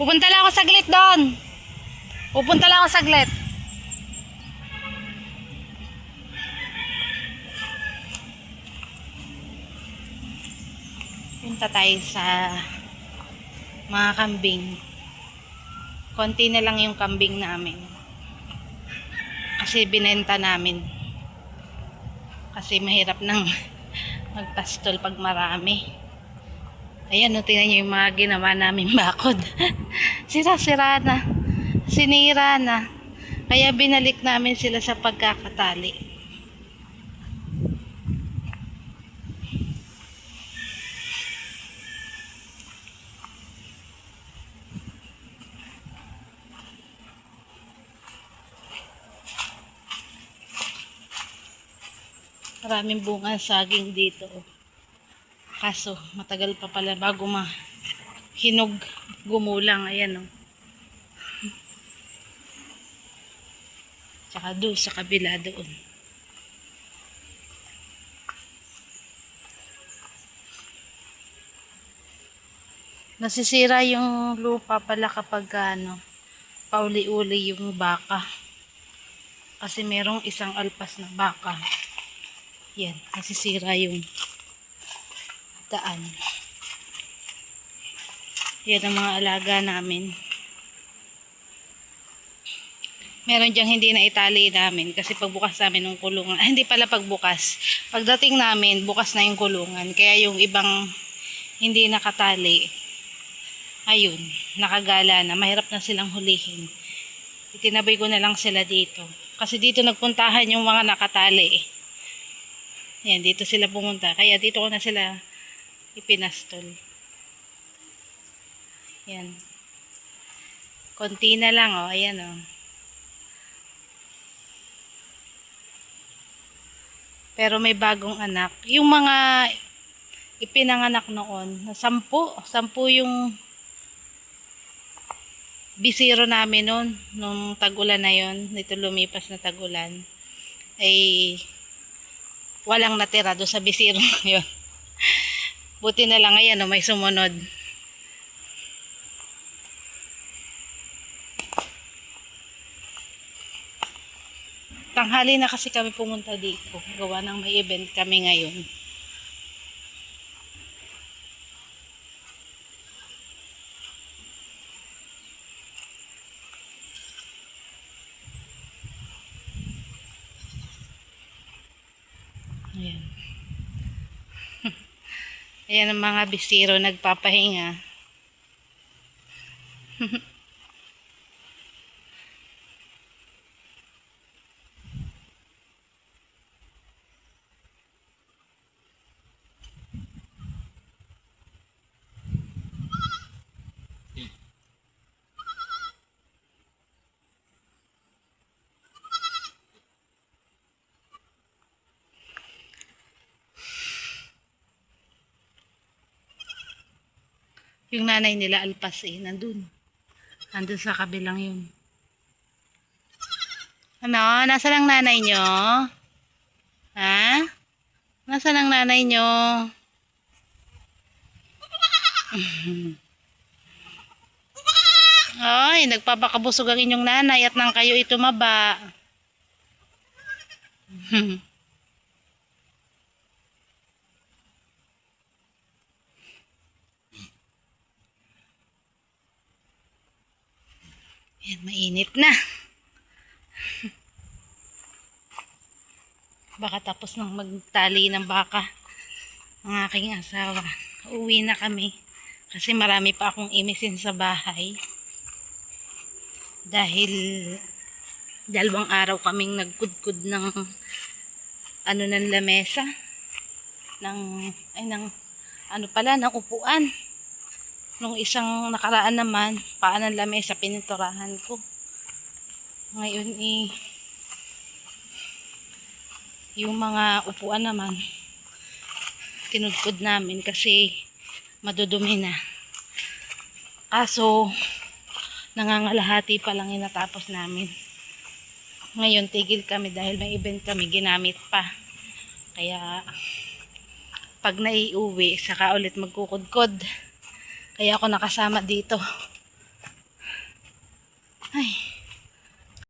Pupunta lang ako saglit doon. Pupunta lang ako saglit. Punta tayo sa mga kambing. Konti na lang yung kambing namin. Kasi binenta namin. Kasi mahirap nang magpastol pag marami. Ayan, tingnan nyo yung mga ginawa namin bakod. Sira-sira na. Sinira na. Kaya binalik namin sila sa pagkakatali. Maraming bunga saging dito. Kaso, matagal pa pala bago hinog, gumulang. Ayan, oh. Tsaka doon sa kabila doon. Nasisira yung lupa pala kapag pauli-uli yung baka. Kasi merong isang alpas na baka. Yan, nasisira yung daan. Yan ang mga alaga namin. Meron diyang hindi na itali namin kasi pagbukas namin ng kulungan, hindi pala pagbukas. Pagdating namin, bukas na yung kulungan. Kaya yung ibang hindi nakatali, ayun, nakagala na. Mahirap na silang hulihin. Itinabay ko na lang sila dito. Kasi dito nagpuntahan yung mga nakatali. Yan, dito sila pumunta. Kaya dito ko na sila ipinastol. Yan. Konti na lang, oh. Ayan, oh. Pero may bagong anak. Yung mga ipinanganak noon, na 10 yung bisiro namin noon, nung tag-ulan na yon, nito lumipas na tag-ulan, ay walang natira doon sa bisiro na yun. Buti na lang ngayon, no, may sumunod. Tanghali na kasi kami pumunta dito. Gawa ng may event kami ngayon. Ayan. Ayan ang mga bisiro nagpapahinga. Yung nanay nila alpas nandun. Nandun sa kabilang yun. Ano? Nasaan ang nanay nyo? Ha? Nasaan ang nanay nyo? Ay, nagpapakabusog ang inyong nanay at nang kayo itumaba. Yan, mainit na. Baka tapos nang magtali ng baka ang aking asawa. Uwi na kami. Kasi marami pa akong imisin sa bahay. Dahil 2 araw kaming nagkudkud ng ng lamesa. ng upuan. Nung isang nakaraan naman, paan ng lamesa pininturahan ko. Ngayon yung mga upuan naman kinudkod namin kasi madudumi na. Kaso nangangalahati pa lang yung natapos namin. Ngayon tigil kami dahil may event kami, ginamit pa. Kaya pag naiuwi saka ulit magkukudkod. Kaya ako nakasama dito.